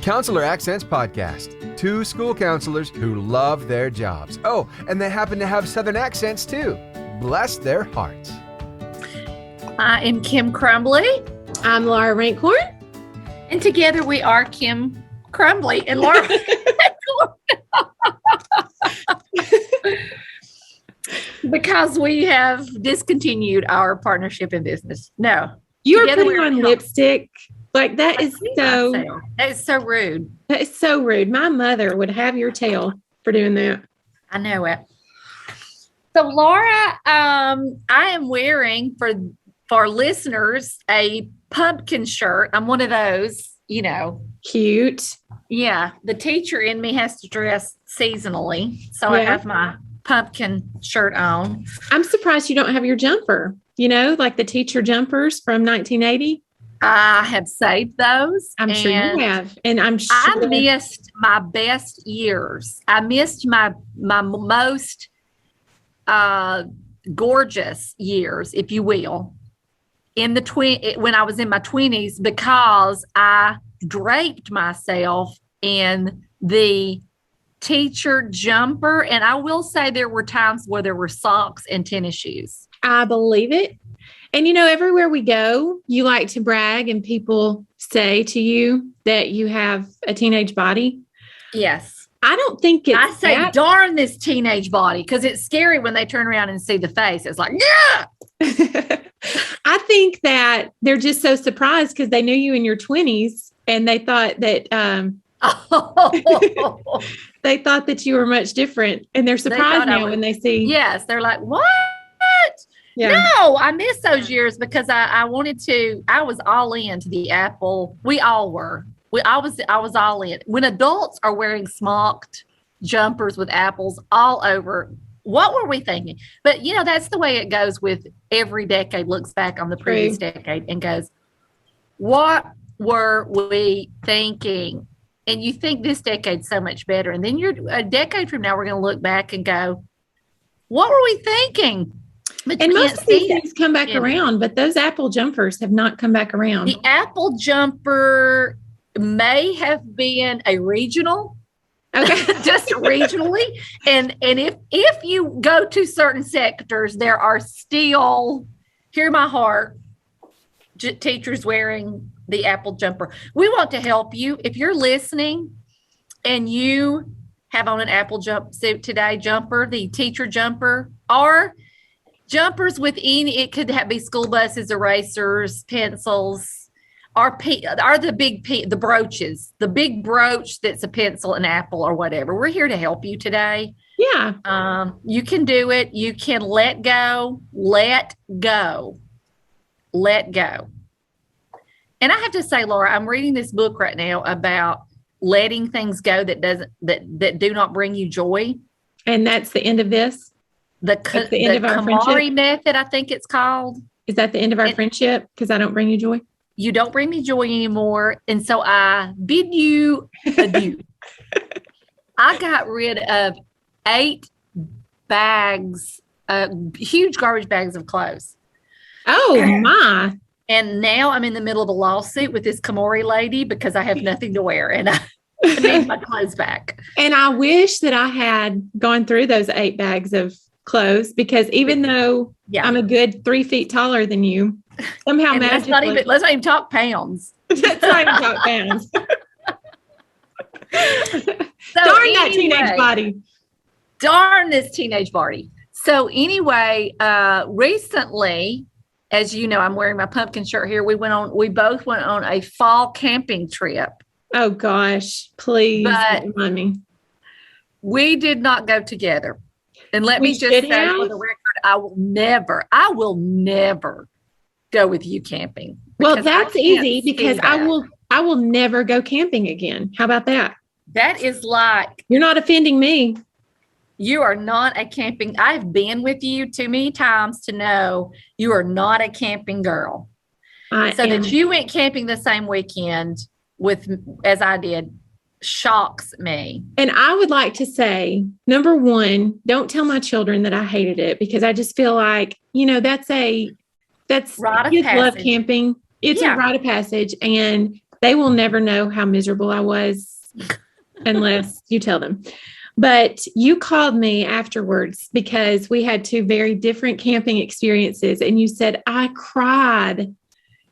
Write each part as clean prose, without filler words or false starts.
Counselor Accents Podcast. Two school counselors who love their jobs. Oh, and they happen to have Southern accents too. Bless their hearts. I am Kim Crumbly. I'm Laura Rankhorn. And together we are Kim Crumbly and Laura because we have discontinued our partnership in business. No. You're putting on lipstick. Like that is so that is so rude. That is so rude. My mother would have your tail for doing that. I know it. So Laura, I am wearing for listeners a pumpkin shirt. I'm one of those, you know. Cute. Yeah. The teacher in me has to dress seasonally. So I have my pumpkin shirt on. I'm surprised you don't have your jumper, you know, like the teacher jumpers from 1980. I have saved those. I'm sure you have. And I'm sure I missed my best years. I missed my most gorgeous years, if you will, in when I was in my 20s, because I draped myself in the teacher jumper. And I will say there were times where there were socks and tennis shoes. I believe it. And, you know, everywhere we go, you like to brag and people say to you that you have a teenage body. Yes. I don't think it's I say, darn this teenage body, because it's scary when they turn around and see the face. It's like, yeah. I think that they're just so surprised because they knew you in your 20s and they thought that they thought that you were much different. And they're surprised now when they see. Yes. They're like, what? Yeah. No, I miss those years because I was all into the Apple. We all were. I was all in. When adults are wearing smocked jumpers with apples all over, what were we thinking? But, you know, that's the way it goes with every decade, looks back on the previous decade and goes, what were we thinking? And you think this decade's so much better. And then a decade from now, we're going to look back and go, what were we thinking? But and most of these things come back around, but those Apple jumpers have not come back around. The Apple jumper may have been a regional, just regionally. And if you go to certain sectors, there are still, hear my heart, teachers wearing the Apple jumper. We want to help you. If you're listening and you have on an Apple jumpsuit today, the teacher jumper, or jumpers with it could be school buses, erasers, pencils, or the brooches, the big brooch that's a pencil, an apple, or whatever. We're here to help you today. Yeah. You can do it. You can let go. And I have to say, Laura, I'm reading this book right now about letting things go that do not bring you joy. And that's the end of this? The end of our KonMari method, I think it's called. Is that the end of our friendship? Because I don't bring you joy? You don't bring me joy anymore. And so I bid you adieu. I got rid of 8 bags, huge garbage bags of clothes. Oh, my. And now I'm in the middle of a lawsuit with this KonMari lady because I have nothing to wear. And I need my clothes back. And I wish that I had gone through those 8 bags of clothes, because even though I'm a good 3 feet taller than you, somehow magically. Let's not even talk pounds. Let's not even talk pounds. Darn that teenage body. Darn this teenage body. So anyway, recently, as you know, I'm wearing my pumpkin shirt here. We both went on a fall camping trip. Oh gosh, please remind me. We did not go together. And let me just say for the record, I will never go with you camping. Well, that's easy because I will never go camping again. How about that? That is like, you're not offending me. You are not a camping. I've been with you too many times to know you are not a camping girl. That you went camping the same weekend as I did shocks me. And I would like to say, number one, don't tell my children that I hated it, because I just feel like, you know, that's rite of kids love passage. camping. It's a rite of passage, and They will never know how miserable I was unless you tell them. But you called me afterwards because we had two very different camping experiences. And you said, I cried.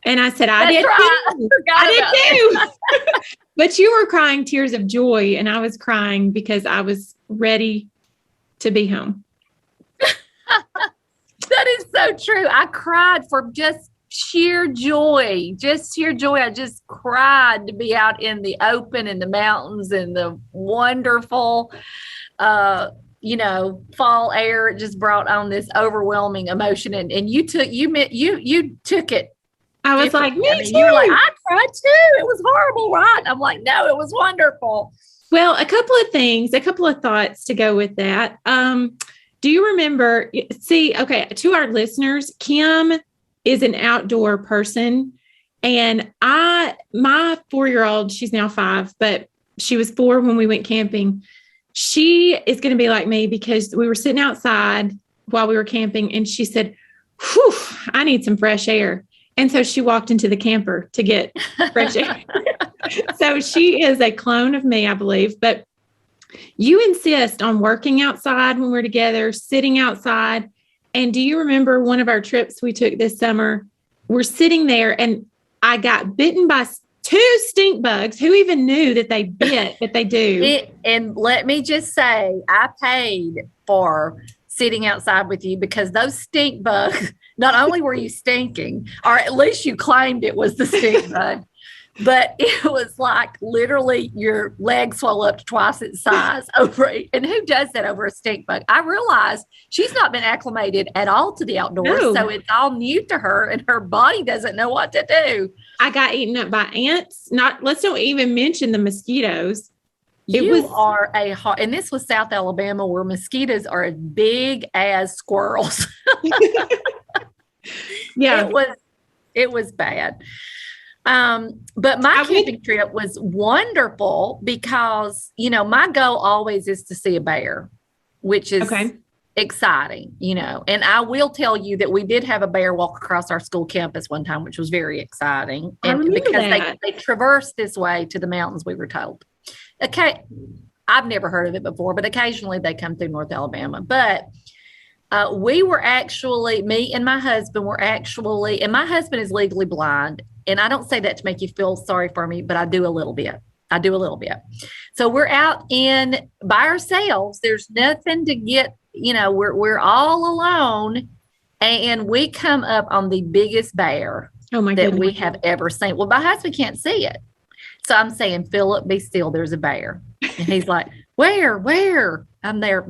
And I said, I did too. I did too. But you were crying tears of joy. And I was crying because I was ready to be home. That is so true. I cried for just sheer joy. I just cried to be out in the open, in the mountains, and the wonderful, fall air. It just brought on this overwhelming emotion. And you took it. I was like, me too. You were like, I cried too. It was horrible, right? I'm like, no, it was wonderful. Well, a couple of thoughts to go with that. Do you remember, to our listeners, Kim is an outdoor person. And my 4-year-old, she's now 5, but she was 4 when we went camping. She is going to be like me because we were sitting outside while we were camping and she said, whew, I need some fresh air. And so she walked into the camper to get fresh air. So she is a clone of me, I believe. But you insist on working outside when we're together, sitting outside. And do you remember one of our trips we took this summer? We're sitting there and I got bitten by 2 stink bugs. Who even knew that they bit, that they do? And let me just say, I paid for sitting outside with you because those stink bugs, not only were you stinking, or at least you claimed it was the stink bug, but it was like literally your leg swelled up to twice its size over it. And who does that over a stink bug? I realized she's not been acclimated at all to the outdoors. No. So it's all new to her and her body doesn't know what to do. I got eaten up by ants. Let's don't even mention the mosquitoes. And this was South Alabama where mosquitoes are as big as squirrels. Yeah. It was bad. But my camping trip was wonderful because, my goal always is to see a bear, which is exciting, and I will tell you that we did have a bear walk across our school campus one time, which was very exciting. And because they traversed this way to the mountains, we were told. Okay. I've never heard of it before, but occasionally they come through North Alabama. But we were actually, me and my husband were actually, and my husband is legally blind. And I don't say that to make you feel sorry for me, but I do a little bit. So we're out by ourselves. There's nothing to get, we're all alone. And we come up on the biggest bear that we have ever seen. Well, my husband can't see it. So I'm saying, Philip, be still. There's a bear. And he's like, where? I'm there.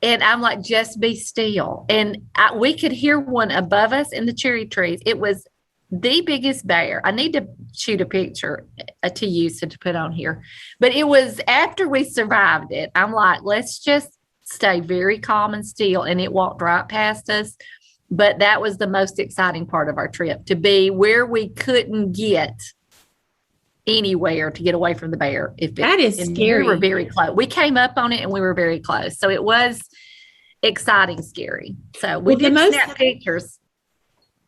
And I'm like, just be still. And we could hear one above us in the cherry trees. It was the biggest bear. I need to shoot a picture to use to put on here. But it was after we survived it. I'm like, let's just stay very calm and still. And it walked right past us. But that was the most exciting part of our trip, to be where we couldn't get anywhere to get away from the bear. That is scary. We were very close. We came up on it and we were very close. So it was exciting, scary. So we did snap pictures.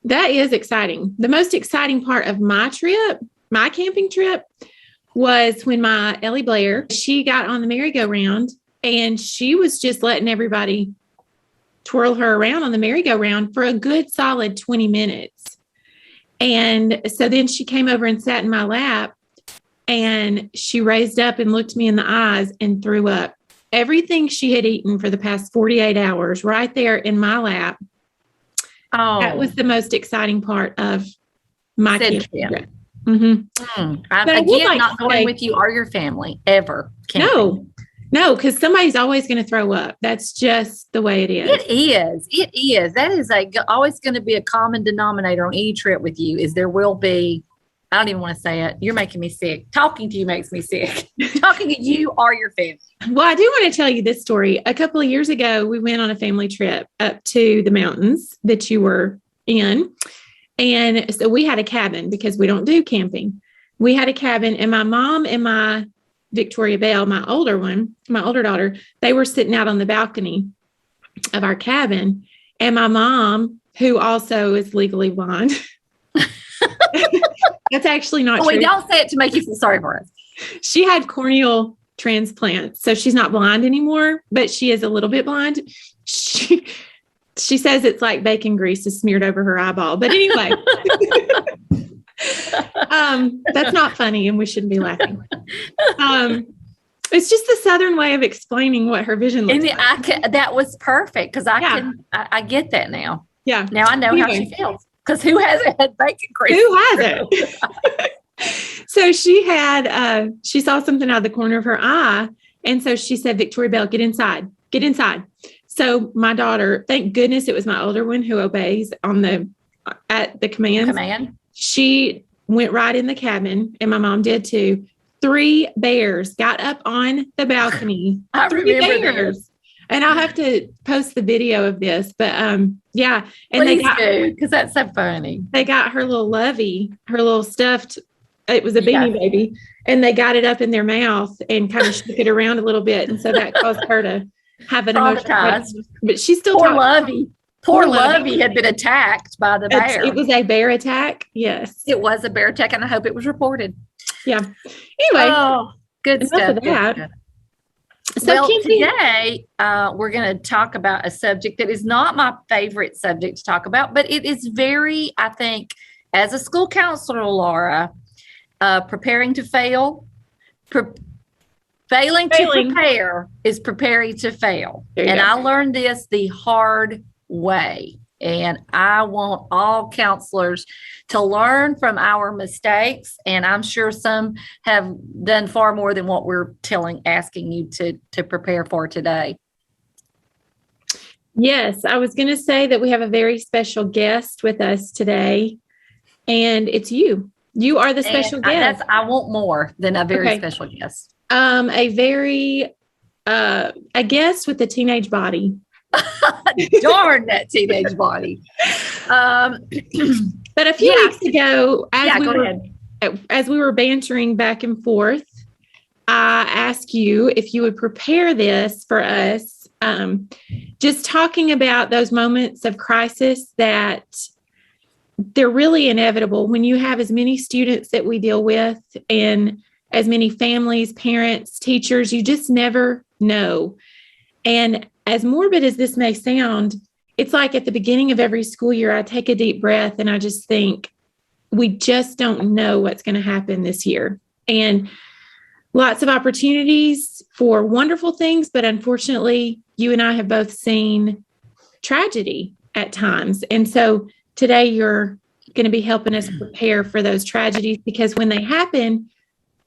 That is exciting. The most exciting part of my camping trip, was when my Ellie Blair, she got on the merry-go-round and she was just letting everybody twirl her around on the merry-go-round for a good solid 20 minutes. And so then she came over and sat in my lap and she raised up and looked me in the eyes and threw up everything she had eaten for the past 48 hours right there in my lap. Oh, that was the most exciting part of my camping trip. Mm-hmm. Again, not going with you or your family ever. No, because somebody's always going to throw up. That's just the way it is. It is. That is always going to be a common denominator on any trip with you. Is there will be. I don't even want to say it. You're making me sick. Talking to you makes me sick. Talking to you or your family. Well, I do want to tell you this story. A couple of years ago, we went on a family trip up to the mountains that you were in. And so we had a cabin because we don't do camping. We had a cabin, and my mom and my Victoria Bell, my older daughter, they were sitting out on the balcony of our cabin. And my mom, who also is legally blind, That's actually not We true. don't say it to make you feel sorry for us. She had corneal transplant, so she's not blind anymore, but she is a little bit blind. She says it's like bacon grease is smeared over her eyeball. But anyway, that's not funny, and we shouldn't be laughing. It's just the Southern way of explaining what her vision looks like. That was perfect because I get that now. Yeah. Now I know how she feels. Because who hasn't had bacon grease? Who hasn't? So she saw something out of the corner of her eye. And so she said, Victoria Bell, get inside. Get inside. So my daughter, thank goodness it was my older one who obeys at the commands. She went right in the cabin, and my mom did too. 3 bears got up on the balcony. I 3 remember bears. this. And I'll have to post the video of this, but yeah. And Please do, because that's so funny. They got her little lovey, her little stuffed, it was a beanie baby, and they got it up in their mouth and kind of shook it around a little bit. And so that caused her to have an emotional, but she's still Poor Lovey. Poor Lovey had been attacked by the bear. It was a bear attack. Yes. It was a bear attack, and I hope it was reported. Yeah. Anyway. Good stuff. Of that. Good. So today we're going to talk about a subject that is not my favorite subject to talk about, but it is very, I think, as a school counselor, Laura, preparing to fail, failing to prepare is preparing to fail. And I learned this the hard way. And I want all counselors to learn from our mistakes. And I'm sure some have done far more than what we're asking you to prepare for today. Yes, I was going to say that we have a very special guest with us today, and it's you. You are the special guest. I want more than a very special guest. A guest with a teenage body. Darn that teenage body. But a few weeks ago, as we were bantering back and forth, I asked you if you would prepare this for us, just talking about those moments of crisis that they're really inevitable when you have as many students that we deal with and as many families, parents, teachers. You just never know. And as morbid as this may sound, it's like at the beginning of every school year, I take a deep breath and I just think, we just don't know what's going to happen this year. And lots of opportunities for wonderful things, but unfortunately, you and I have both seen tragedy at times. And so today you're going to be helping us prepare for those tragedies, because when they happen,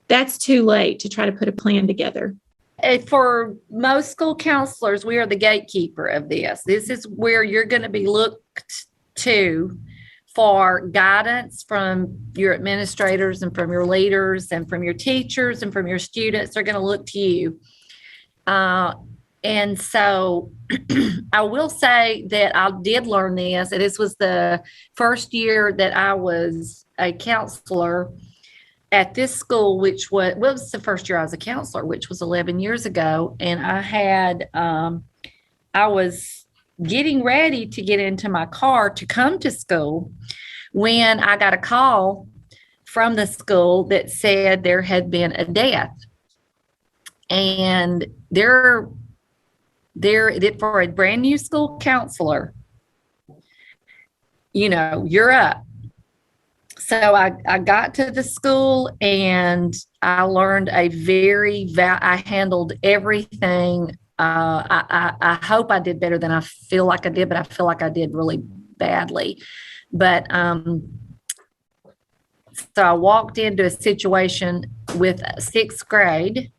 that's too late to try to put a plan together. For most school counselors, we are the gatekeeper of this. This is where you're going to be looked to for guidance from your administrators and from your leaders and from your teachers and from your students. They're going to look to you. And so I will say that I did learn this. And this was the first year that I was a counselor at this school, which was the first year I was a counselor, which was 11 years ago. And I was getting ready to get into my car to come to school when I got a call from the school that said there had been a death. And they're for a brand new school counselor, you're up. So I got to the school and I learned I handled everything. I hope I did better than I feel like I did, but I feel like I did really badly. But so I walked into a situation with sixth grade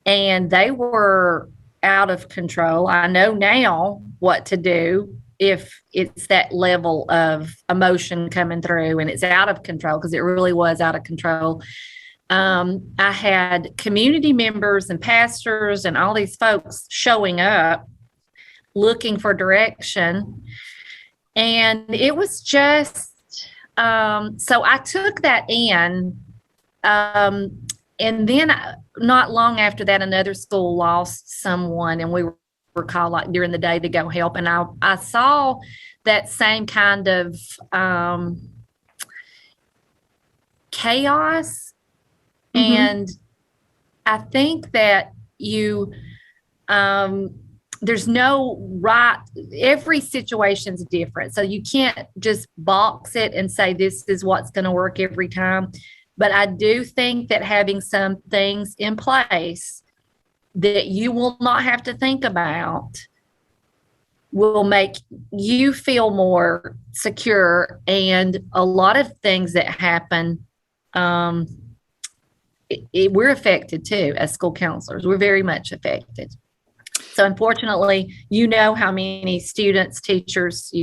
and they were out of control. I know now what to do if it's that level of emotion coming through and it's out of control, because it really was out of control. I had community members and pastors and all these folks showing up looking for direction. And it was just, so I took that in. And then not long after that, another school lost someone and we were called like during the day to go help. And I saw that same kind of chaos. And I think that there's no right, every situation's different. So you can't just box it and say, this is what's going to work every time. But I do think that having some things in place that you will not have to think about will make you feel more secure. And a lot of things that happen, we're affected too as school counselors. We're very much affected. So unfortunately, how many students, teachers,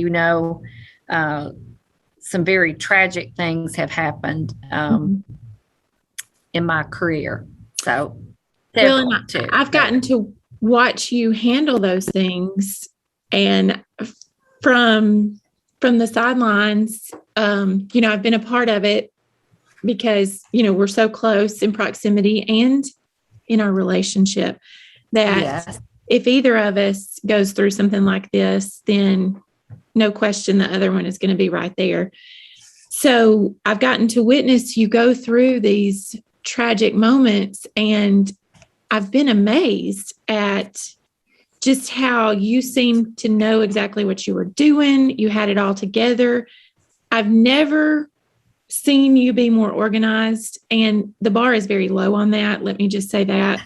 some very tragic things have happened in my career. So I've gotten to watch you handle those things, and from the sidelines, I've been a part of it because, we're so close in proximity and in our relationship that if either of us goes through something like this, then no question the other one is going to be right there. So I've gotten to witness you go through these tragic moments, and I've been amazed at just how you seem to know exactly what you were doing. You had it all together. I've never seen you be more organized, and the bar is very low on that. Let me just say that.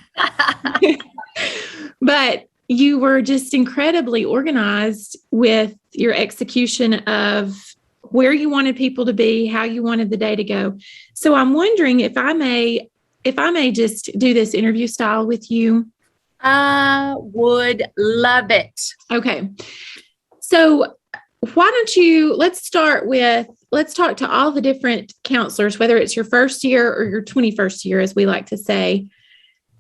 But you were just incredibly organized with your execution of where you wanted people to be, how you wanted the day to go. So I'm wondering if I may just do this interview style with you. I would love it. Okay. So why don't let's talk to all the different counselors, whether it's your first year or your 21st year, as we like to say.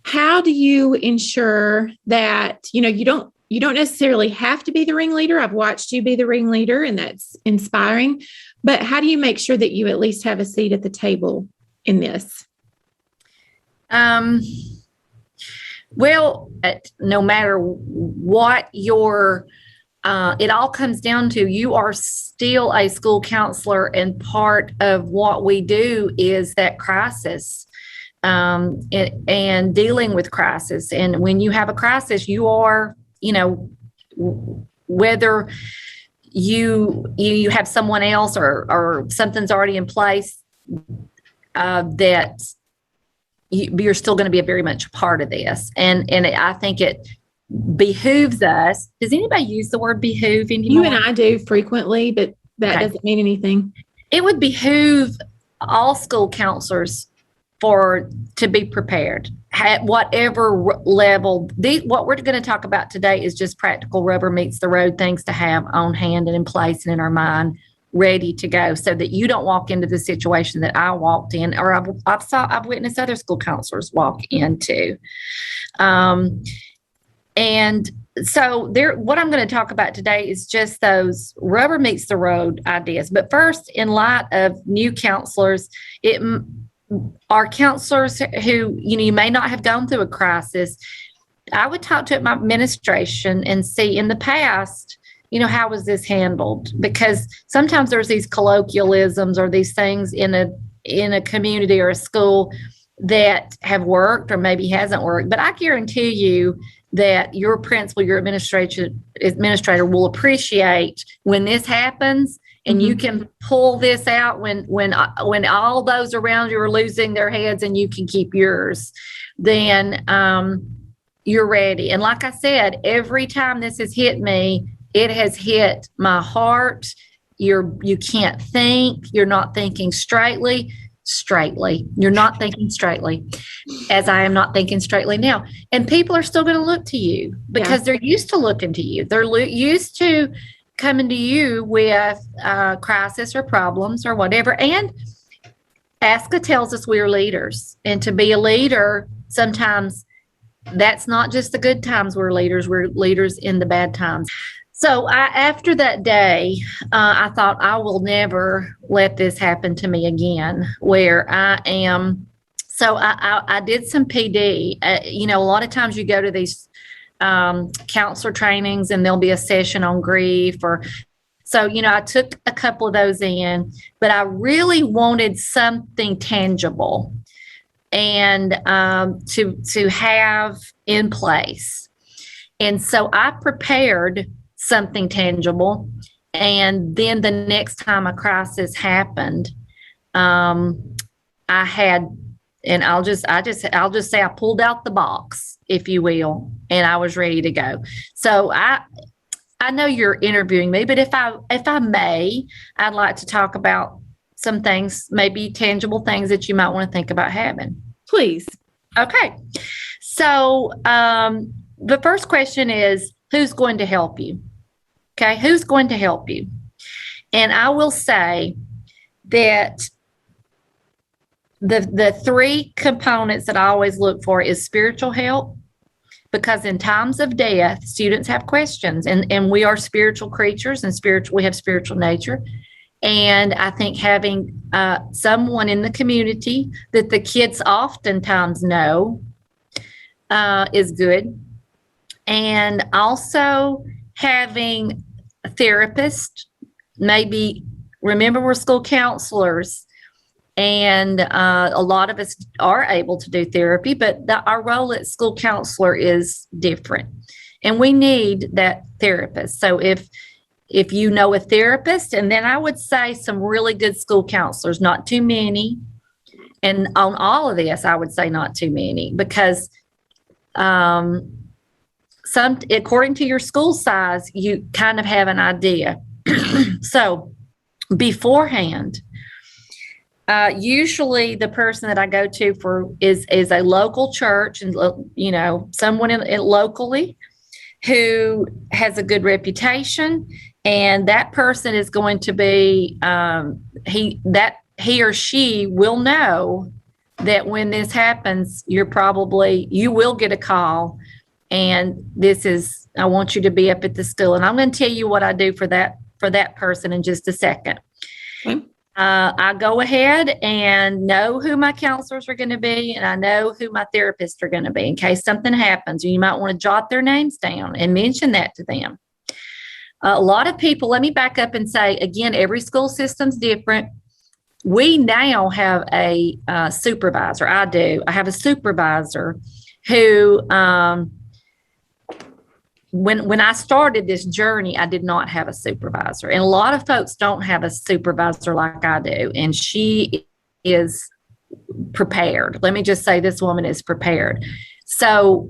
How do you ensure that, you don't necessarily have to be the ringleader? I've watched you be the ringleader, and that's inspiring. But how do you make sure that you at least have a seat at the table in this? Well, no matter what it all comes down to, you are still a school counselor, and part of what we do is that crisis. And dealing with crisis. And when you have a crisis, you are, whether you have someone else or something's already in place, that you're still going to be very much a part of this. And I think it behooves us. Does anybody use the word behoove anymore? You and I do frequently, but that doesn't mean anything. It would behoove all school counselors to be prepared at whatever level. What we're going to talk about today is just practical rubber meets the road things to have on hand and in place and in our mind, ready to go, so that you don't walk into the situation that I walked in, or I've witnessed other school counselors walk into. And so what I'm going to talk about today is just those rubber meets the road ideas. But first, in light of new counselors, our counselors who, you may not have gone through a crisis, I would talk to my administration and see in the past, how was this handled? Because sometimes there's these colloquialisms or these things in a community or a school that have worked or maybe hasn't worked. But I guarantee you that your principal, your administrator will appreciate when this happens. And you can pull this out when all those around you are losing their heads, and you can keep yours. Then you're ready. And like I said, every time this has hit me, it has hit my heart. You can't think. You're not thinking straightly. You're not thinking straightly, as I am not thinking straightly now. And people are still going to look to you because they're used to looking to you. They're used to coming to you with crisis or problems or whatever. And ASCA tells us we're leaders. And to be a leader, sometimes that's not just the good times we're leaders in the bad times. So after that day, I thought, I will never let this happen to me again, where I am. So I did some PD. A lot of times you go to these counselor trainings and there'll be a session on grief or So, I took a couple of those in, but I really wanted something tangible and to have in place. And so I prepared something tangible. And then the next time a crisis happened, I had, and I'll just say I pulled out the box, if you will, and I was ready to go. So I know you're interviewing me, but if I may, I'd like to talk about some things, maybe tangible things that you might want to think about having. Please. Okay. So the first question is, who's going to help you? Okay. Who's going to help you? And I will say that the three components that I always look for is spiritual help, because in times of death, students have questions, and we are spiritual creatures, and we have spiritual nature. And I think having someone in the community that the kids oftentimes know is good. And also having a therapist, maybe, remember, we're school counselors, and a lot of us are able to do therapy, but our role as school counselor is different. And we need that therapist. So if you know a therapist, and then I would say some really good school counselors, not too many. And on all of this, I would say not too many, because according to your school size, you kind of have an idea. So beforehand, usually the person that I go to is a local church, and someone locally who has a good reputation, and that person is going to be he or she will know that when this happens, you will get a call, and I want you to be up at the school. And I'm going to tell you what I do for that person in just a second. Okay. I go ahead and know who my counselors are going to be, and I know who my therapists are going to be in case something happens. You might want to jot their names down and mention that to them. A lot of people, let me back up and say, again, every school system's different. We now have a supervisor. I do. I have a supervisor who, when I started this journey, I did not have a supervisor. And a lot of folks don't have a supervisor like I do. And she is prepared. Let me just say, this woman is prepared. So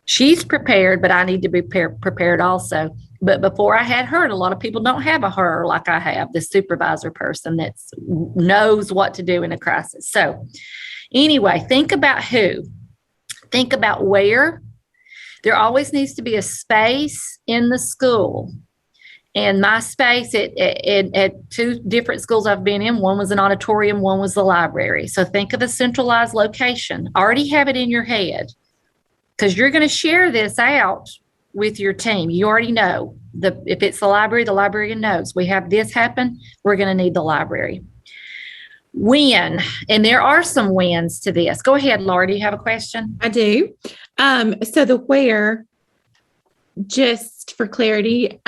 she's prepared, but I need to be prepared also. But before I had her, and a lot of people don't have a her like I have, the supervisor person that knows what to do in a crisis. So anyway, think about who. Think about where. There always needs to be a space in the school. And my space at two different schools I've been in, one was an auditorium, one was the library. So think of a centralized location. Already have it in your head, because you're going to share this out with your team. You already know if it's the librarian knows we have this happen, we're going to need the library. When, and there are some wins to this. Go ahead, Laura. Do you have a question? I do. So the where, just for clarity,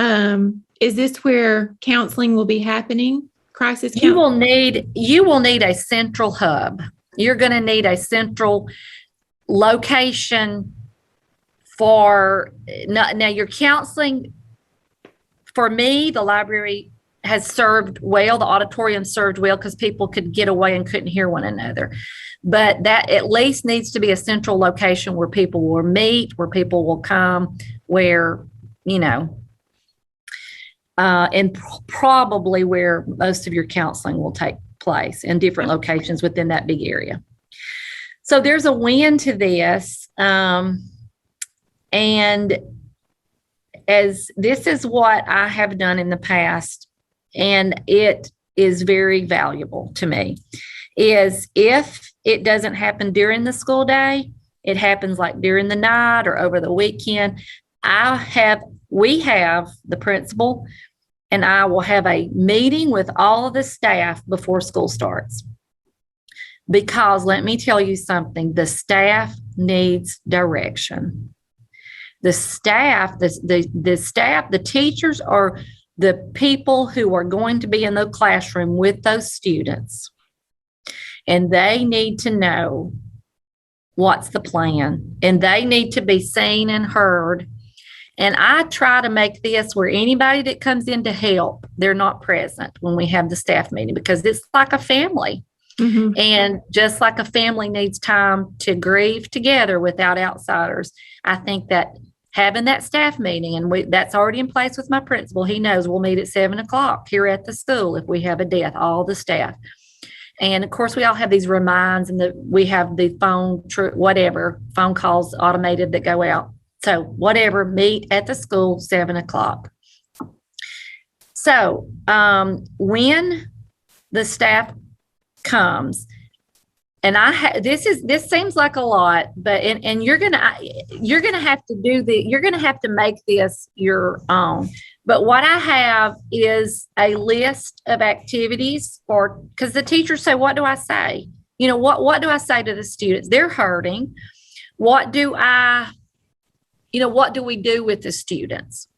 is this where counseling will be happening? Crisis counseling? You will need a central hub. You're going to need a central location for now. Your counseling, for me, the library has served well. The auditorium served well because people could get away and couldn't hear one another. But that at least needs to be a central location where people will meet, where people will come, where, and probably where most of your counseling will take place, in different locations within that big area. So there's a win to this. And as this is what I have done in the past, and it is very valuable to me, is if it doesn't happen during the school day, it happens like during the night or over the weekend, we have the principal and I will have a meeting with all of the staff before school starts. Because let me tell you something, the staff needs direction. The staff, the teachers are the people who are going to be in the classroom with those students, and they need to know what's the plan, and they need to be seen and heard. And I try to make this where anybody that comes in to help, they're not present when we have the staff meeting, because it's like a family. Mm-hmm. And just like a family needs time to grieve together without outsiders, I think that having that staff meeting, and that's already in place with my principal. He knows we'll meet at 7:00 here at the school if we have a death, all the staff. And of course, we all have these reminds, and we have the phone calls automated that go out. So whatever, meet at the school 7:00. So when the staff comes, and this seems like a lot, but and you're gonna have to make this your own. But what I have is a list of activities because the teachers say, what do I say? What do I say to the students? They're hurting. What do we do with the students?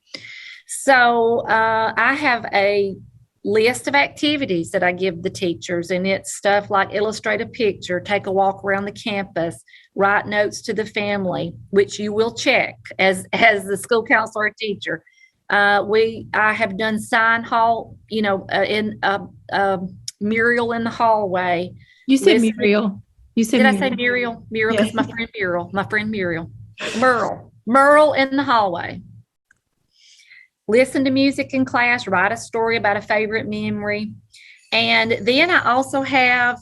So I have a list of activities that I give the teachers, and it's stuff like illustrate a picture, take a walk around the campus, write notes to the family, which you will check as the school counselor or teacher. I have done sign hall, in a mural in the hallway. You said Muriel. Did I say Muriel? Muriel, because my friend Muriel. Merle in the hallway. Listen to music in class, write a story about a favorite memory. And then I also have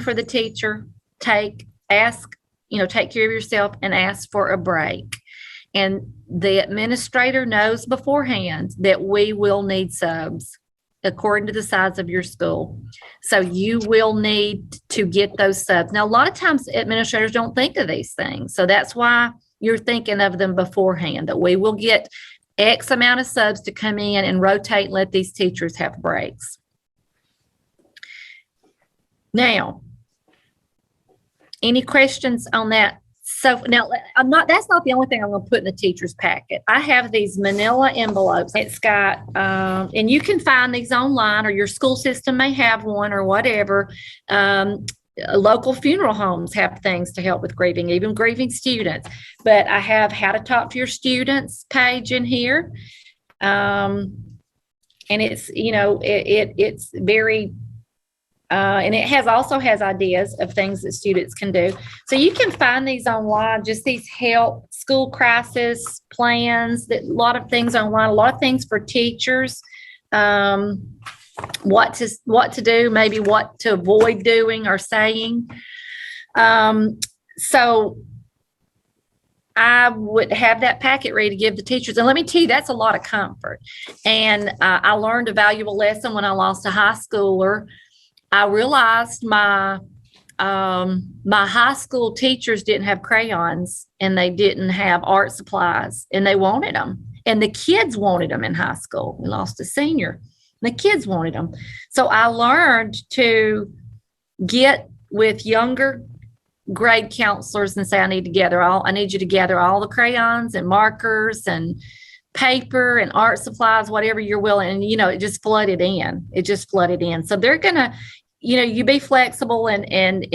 for the teacher, take care of yourself and ask for a break. And the administrator knows beforehand that we will need subs according to the size of your school. So you will need to get those subs. Now, a lot of times administrators don't think of these things. So that's why you're thinking of them beforehand, that we will get X amount of subs to come in and rotate and let these teachers have breaks. Now, any questions on that? So now that's not the only thing I'm going to put in the teacher's packet. I have these manila envelopes. It's got, and you can find these online, or your school system may have one or whatever. Local funeral homes have things to help with grieving, even grieving students. But I have how to talk to your students page in here. And it's, it's very, and it also has ideas of things that students can do. So you can find these online, just these help school crisis plans, a lot of things online, a lot of things for teachers. What to do, maybe what to avoid doing or saying. So I would have that packet ready to give the teachers. And let me tell you, that's a lot of comfort. And I learned a valuable lesson when I lost a high schooler. I realized my high school teachers didn't have crayons, and they didn't have art supplies, and they wanted them. And the kids wanted them in high school. We lost a senior. The kids wanted them. So I learned to get with younger grade counselors and say, I need you to gather all the crayons and markers and paper and art supplies, whatever you're willing. And, it just flooded in. So they're going to, you be flexible and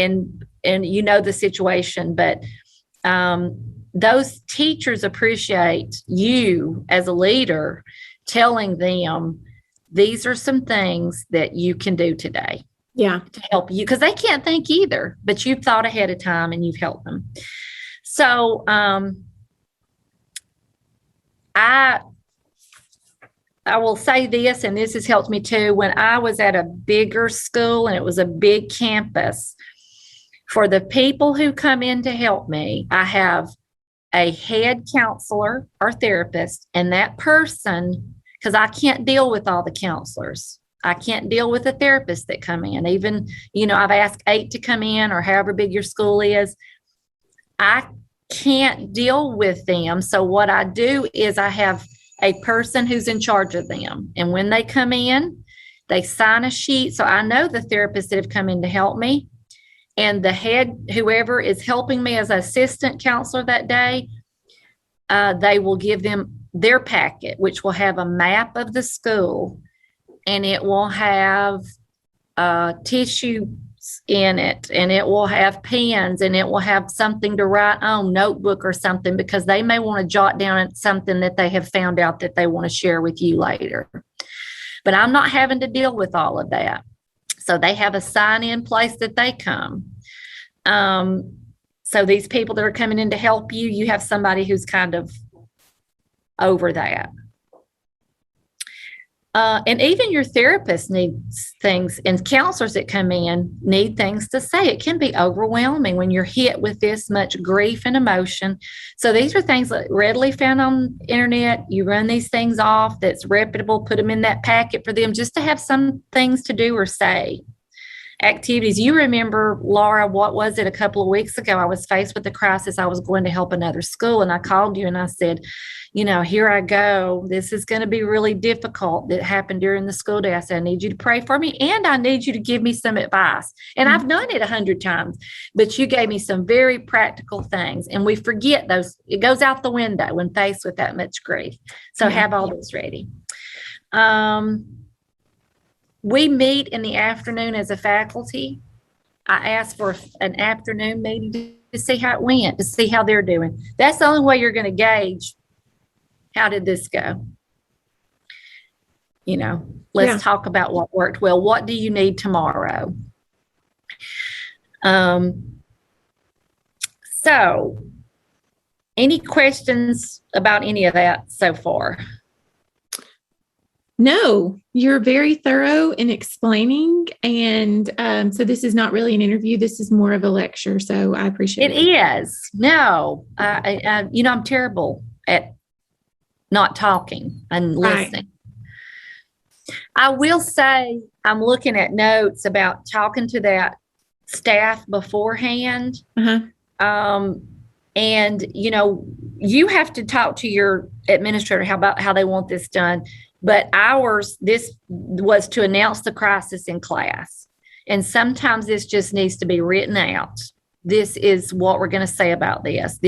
the situation, but those teachers appreciate you as a leader telling them, these are some things that you can do today. Yeah. To help you, because they can't think either, but you've thought ahead of time and you've helped them. So I will say this, and this has helped me too. When I was at a bigger school and it was a big campus, for the people who come in to help me, I have a head counselor or therapist, and that person, because I can't deal with all the counselors. I can't deal with the therapists that come in. Even, I've asked 8 to come in, or however big your school is. I can't deal with them. So what I do is I have a person who's in charge of them. And when they come in, they sign a sheet. So I know the therapists that have come in to help me. And the head, whoever is helping me as assistant counselor that day, they will give them their packet, which will have a map of the school, and it will have tissue in it, and it will have pens, and it will have something to write on, notebook or something, because they may want to jot down something that they have found out that they want to share with you later. But I'm not having to deal with all of that. So they have a sign-in place that they come. So these people that are coming in to help you, you have somebody who's kind of over that. And even your therapist needs things, and counselors that come in need things to say. It can be overwhelming when you're hit with this much grief and emotion. So these are things that readily found on the internet. You run these things off that's reputable, put them in that packet for them just to have some things to do or say. Activities. You remember, Laura, what was it, a couple of weeks ago? I was faced with a crisis. I was going to help another school, and I called you and I said, here I go. This is going to be really difficult. That happened during the school day. I said, I need you to pray for me, and I need you to give me some advice. And I've done it 100 times, but you gave me some very practical things, and we forget those. It goes out the window when faced with that much grief. So have all this ready. We meet in the afternoon as a faculty. I asked for an afternoon meeting to see how it went, to see how they're doing. That's the only way you're going to gauge, how did this go? Let's talk about what worked well. What do you need tomorrow? So any questions about any of that so far? No, you're very thorough in explaining. And so this is not really an interview. This is more of a lecture. So I appreciate it. It is. No, I'm terrible at not talking and listening. Right. I will say I'm looking at notes about talking to that staff beforehand. And, you have to talk to your administrator about how they want this done. But this was to announce the crisis in class. And sometimes this just needs to be written out. This is what we're going to say about this.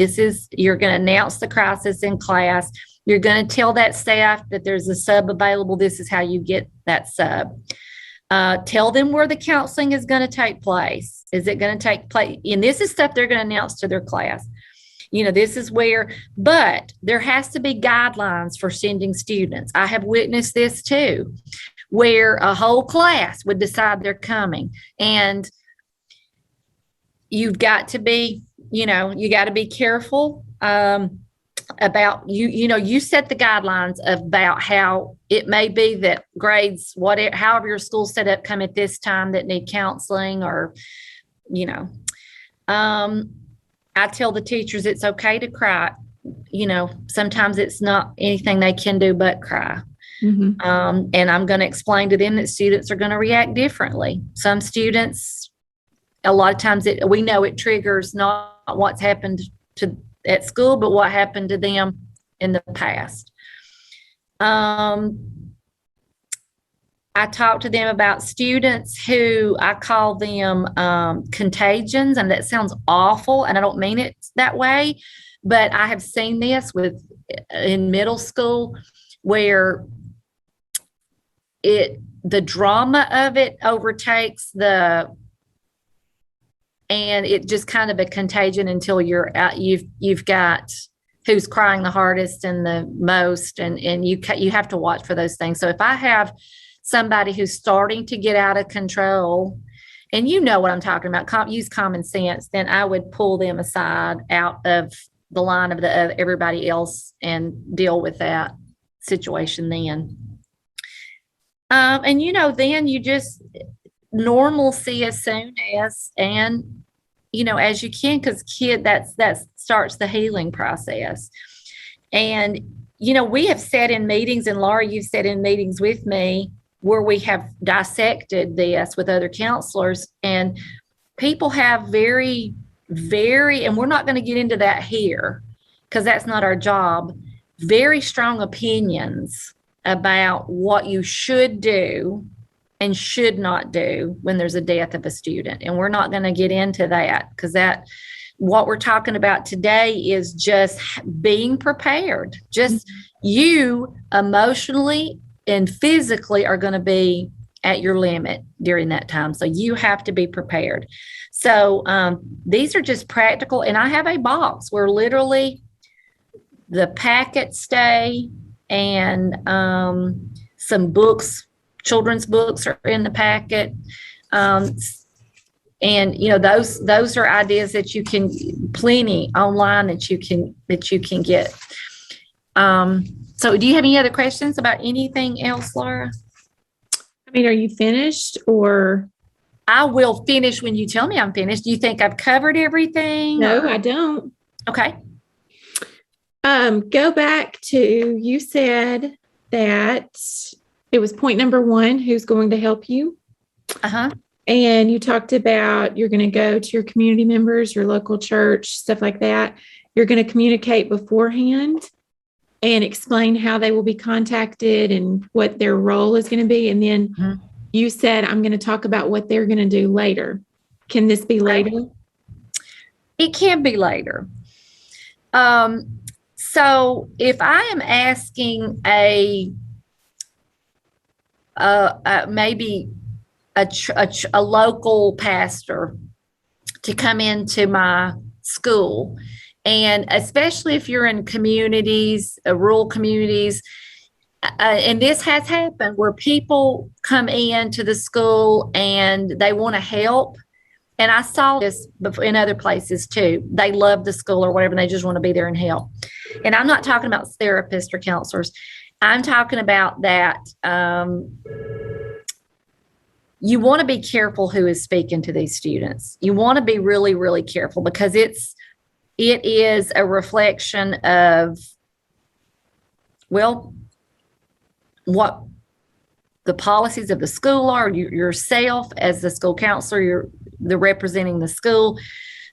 You're going to announce the crisis in class. You're going to tell that staff that there's a sub available. This is how you get that sub. Tell them where the counseling is going to take place. Is it going to take place? And this is stuff they're going to announce to their class. This is where, but there has to be guidelines for sending students. I have witnessed this too, where a whole class would decide they're coming, and you've got to be, you got to be careful about you set the guidelines about how it may be that grades, however your school's set up, come at this time that need counseling, or, I tell the teachers it's okay to cry. Sometimes it's not anything they can do but cry. And I'm going to explain to them that students are going to react differently. Some students, a lot of times we know it triggers not what's happened at school, but what happened to them in the past. I talk to them about students who I call them contagions, and that sounds awful, and I don't mean it that way, but I have seen this in middle school where the drama of it overtakes and it just kind of a contagion until you've got who's crying the hardest and the most, and you have to watch for those things. So if I have somebody who's starting to get out of control, and you know what I'm talking about, use common sense, then I would pull them aside out of the line of everybody else and deal with that situation then. And then you just normalcy as soon as, and as you can, because that starts the healing process. And we have sat in meetings, and Laura, you've sat in meetings with me where we have dissected this with other counselors, and people have very, very, and we're not going to get into that here because that's not our job, very strong opinions about what you should do and should not do when there's a death of a student. And we're not going to get into that because what we're talking about today is just being prepared. Just you emotionally and physically are going to be at your limit during that time. So you have to be prepared. So these are just practical. And I have a box where literally the packets stay and some books, children's books are in the packet. And those are ideas that you can plenty online that you can get. So do you have any other questions about anything else, Laura? I mean, are you finished or? I will finish when you tell me I'm finished. Do you think I've covered everything? No, I don't. Okay. Go back to, you said that it was point number 1, who's going to help you. Uh-huh. And you talked about you're going to go to your community members, your local church, stuff like that. You're going to communicate beforehand and explain how they will be contacted and what their role is going to be. And then you said, I'm going to talk about what they're going to do later. Can this be later? It can be later. So if I am asking maybe a local pastor to come into my school, and especially if you're in communities, rural communities, and this has happened where people come into the school and they want to help. And I saw this in other places too. They love the school or whatever, and they just want to be there and help. And I'm not talking about therapists or counselors. I'm talking about that you want to be careful who is speaking to these students. You want to be really, really careful because it is a reflection of, well, what the policies of the school are, yourself as the school counselor, the representing the school.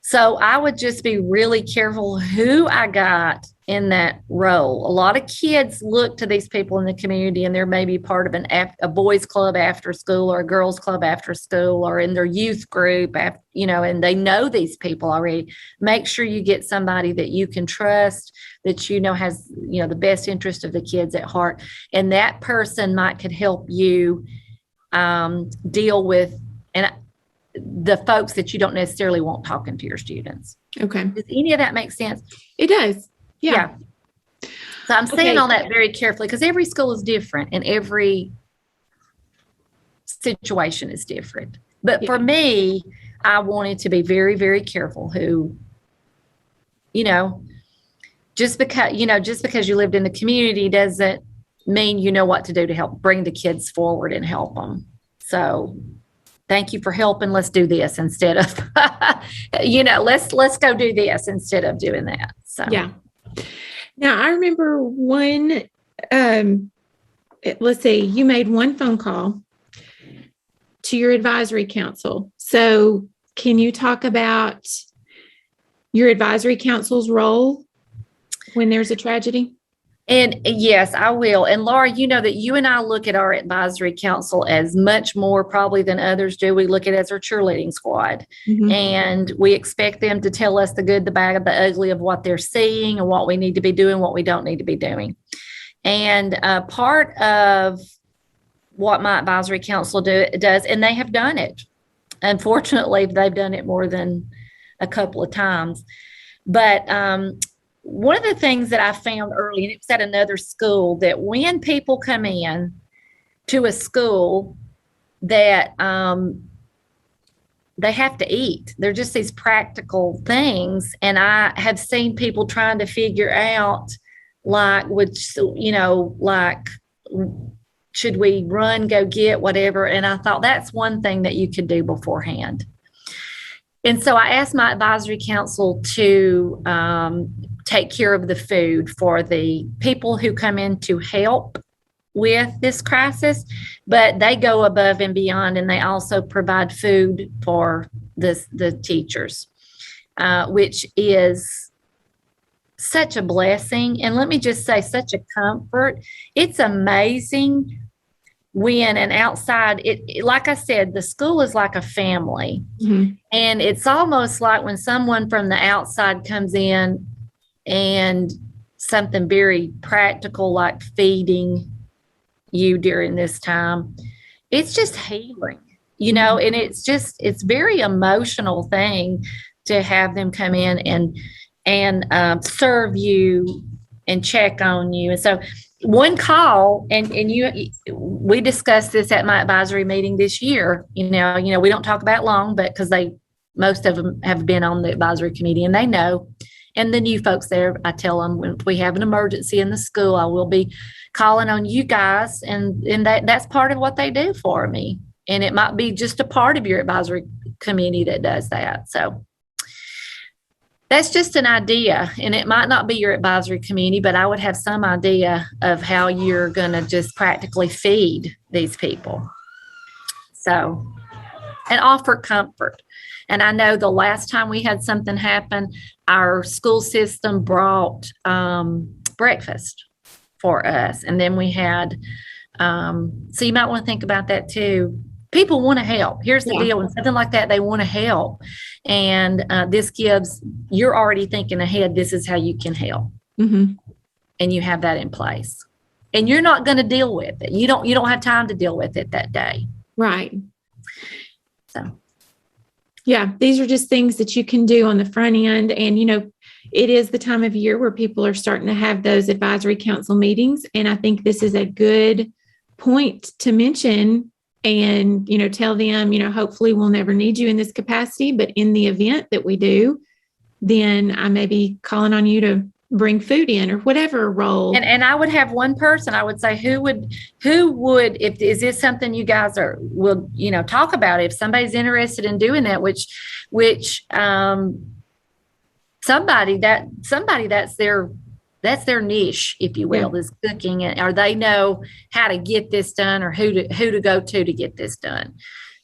So I would just be really careful who I got in that role. A lot of kids look to these people in the community, and they're maybe part of a boys club after school or a girls club after school or in their youth group, and they know these people already. Make sure you get somebody that you can trust, that has the best interest of the kids at heart, and that person could help you deal with the folks that you don't necessarily want talking to your students. Okay. Does any of that make sense? It does. Yeah. So I'm saying all that very carefully because every school is different and every situation is different. But for me, I wanted to be very, very careful who, just because you lived in the community doesn't mean you know what to do to help bring the kids forward and help them. So thank you for helping. Let's do this instead of, let's go do this instead of doing that. So, yeah. Now I remember let's see, you made one phone call to your advisory council. So can you talk about your advisory council's role when there's a tragedy? And yes, I will. And Laura, you know that you and I look at our advisory council as much more probably than others do. We look at it as our cheerleading squad. Mm-hmm. And we expect them to tell us the good, the bad, the ugly of what they're seeing and what we need to be doing, what we don't need to be doing. And part of what my advisory council does, and they have done it. Unfortunately, they've done it more than a couple of times. But one of the things that I found early, and it was at another school, that when people come in to a school that they have to eat, they're just these practical things. And I have seen people trying to figure out, should we run, go get, whatever. And I thought that's one thing that you could do beforehand. And so I asked my advisory council to take care of the food for the people who come in to help with this crisis, but they go above and beyond, and they also provide food for the teachers, which is such a blessing. And let me just say, such a comfort. It's amazing when an outside, like I said, the school is like a family. Mm-hmm. And it's almost like when someone from the outside comes in and something very practical like feeding you during this time, it's just healing, and it's very emotional thing to have them come in and serve you and check on you. And so one call, and we discussed this at my advisory meeting this year. We don't talk about long, but because most of them have been on the advisory committee and they know. And the new folks there, I tell them, when we have an emergency in the school, I will be calling on you guys, and that's part of what they do for me. And it might be just a part of your advisory committee that does that. So that's just an idea, and it might not be your advisory committee, but I would have some idea of how you're going to just practically feed these people. So, and offer comfort. And I know the last time we had something happen, our school system brought breakfast for us. And then we had, so you might want to think about that too. People want to help. Here's the deal. When something like that, they want to help. And this gives, you're already thinking ahead, this is how you can help. Mm-hmm. And you have that in place. And you're not going to deal with it. You don't have time to deal with it that day. Right. So. Yeah, these are just things that you can do on the front end. And, it is the time of year where people are starting to have those advisory council meetings. And I think this is a good point to mention and, tell them, hopefully we'll never need you in this capacity. But in the event that we do, then I may be calling on you to bring food in or whatever role. And I would have one person. I would say, who would, if is this something you guys will talk about? If somebody's interested in doing that, which somebody that's their niche, if you will, is cooking, or they know how to get this done or who to go to get this done.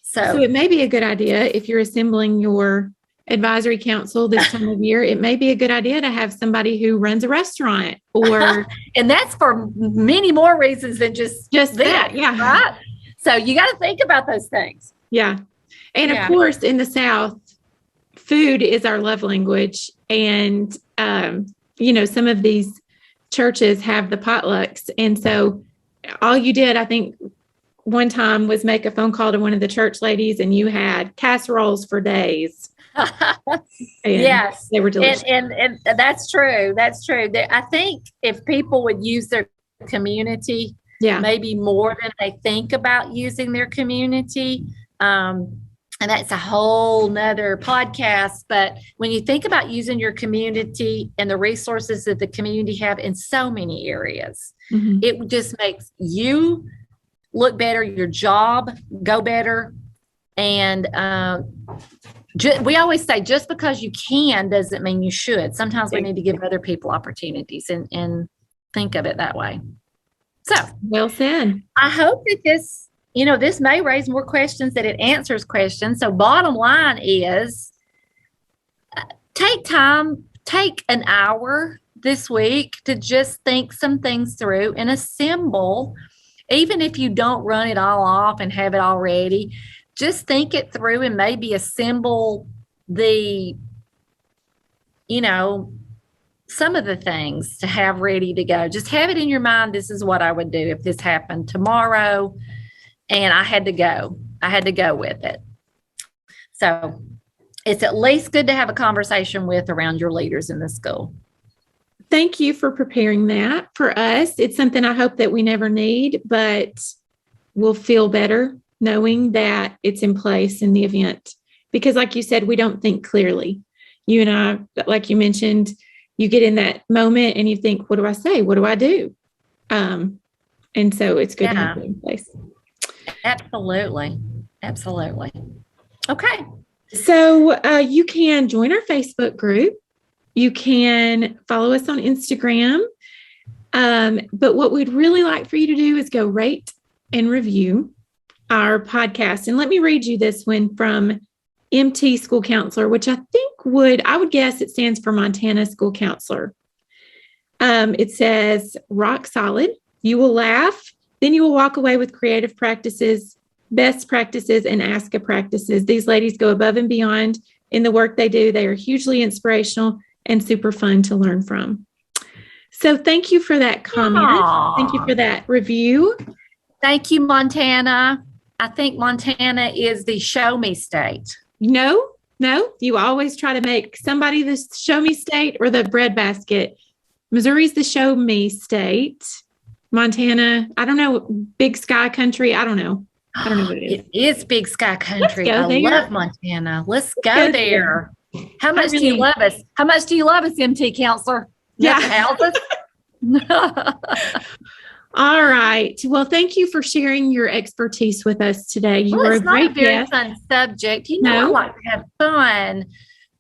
So it may be a good idea if you're assembling your advisory council this time of year, it may be a good idea to have somebody who runs a restaurant or and that's for many more reasons than just that. Yeah. Right. So you got to think about those things. Yeah. And of course, in the South, food is our love language. And, some of these churches have the potlucks. And so all you did, I think, one time was make a phone call to one of the church ladies and you had casseroles for days. Yes, they were delicious. And that's true. That's true. I think if people would use their community, maybe more than they think about using their community, and that's a whole nother podcast. But when you think about using your community and the resources that the community have in so many areas, it just makes you look better, your job go better. And we always say, just because you can doesn't mean you should. Sometimes we need to give other people opportunities and think of it that way. So well said. I hope that this may raise more questions than it answers questions. So bottom line is take an hour this week to just think some things through and assemble. Even if you don't run it all off and have it all ready, just think it through and maybe assemble some of the things to have ready to go. Just have it in your mind. This is what I would do if this happened tomorrow and I had to go. I had to go with it. So it's at least good to have a conversation with around your leaders in the school. Thank you for preparing that for us. It's something I hope that we never need, but we'll feel better knowing that it's in place in the event. Because like you said, we don't think clearly. You and I, like you mentioned, you get in that moment and you think, what do I say? What do I do? And so it's good to have it in place. Absolutely. Absolutely. Okay. So you can join our Facebook group. You can follow us on Instagram. But what we'd really like for you to do is go rate and review our podcast. And let me read you this one from MT School Counselor, which I would guess it stands for Montana School Counselor. It says, rock solid. You will laugh Then you will walk away with creative practices, best practices, and ASCA practices. These ladies go above and beyond in the work they do. They are hugely inspirational and super fun to learn from. So thank you for that comment. Aww. Thank you for that review. Thank you, Montana. I think Montana is the show me state. No, you always try to make somebody the show me state or the breadbasket. Missouri's the show me state. Montana, I don't know, big sky country. I don't know what it is. It is big sky country. I there. love Montana. Let's go there. How much do you love us? How much do you love us, MT counselor? Yeah. Houses? All right. Well, thank you for sharing your expertise with us today. You were a It's not great a very guest. fun subject. I like to have fun.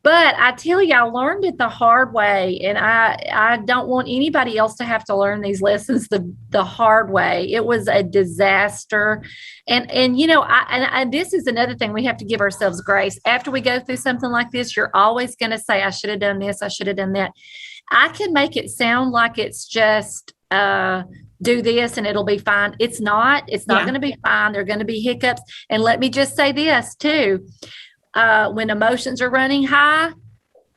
But I tell you, I learned it the hard way, and I don't want anybody else to have to learn these lessons the hard way. It was a disaster, and this is another thing we have to give ourselves grace. After we go through something like this, you're always going to say, "I should have done this. I should have done that." I can make it sound like it's just do this and it'll be fine. It's not. It's not going to be fine. There are going to be hiccups, and let me just say this too. When emotions are running high,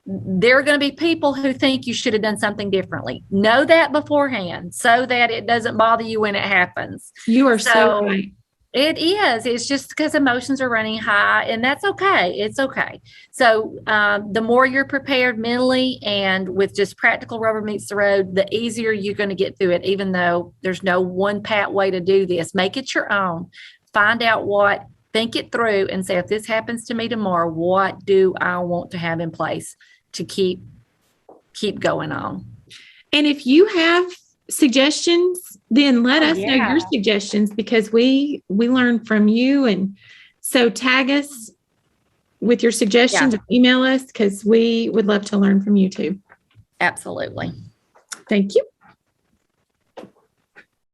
there are going to be people who think you should have done something differently. Know that beforehand so that it doesn't bother you when it happens. You are so right. It is. It's just because emotions are running high, and that's okay. It's okay. So the more you're prepared mentally and with just practical rubber meets the road, the easier you're going to get through it, even though there's no one pat way to do this. Make it your own. Find out what. Think it through and say, if this happens to me tomorrow, what do I want to have in place to keep going on? And if you have suggestions, then let us know your suggestions, because we learn from you. And so tag us with your suggestions and email us, because we would love to learn from you too. Absolutely. Thank you.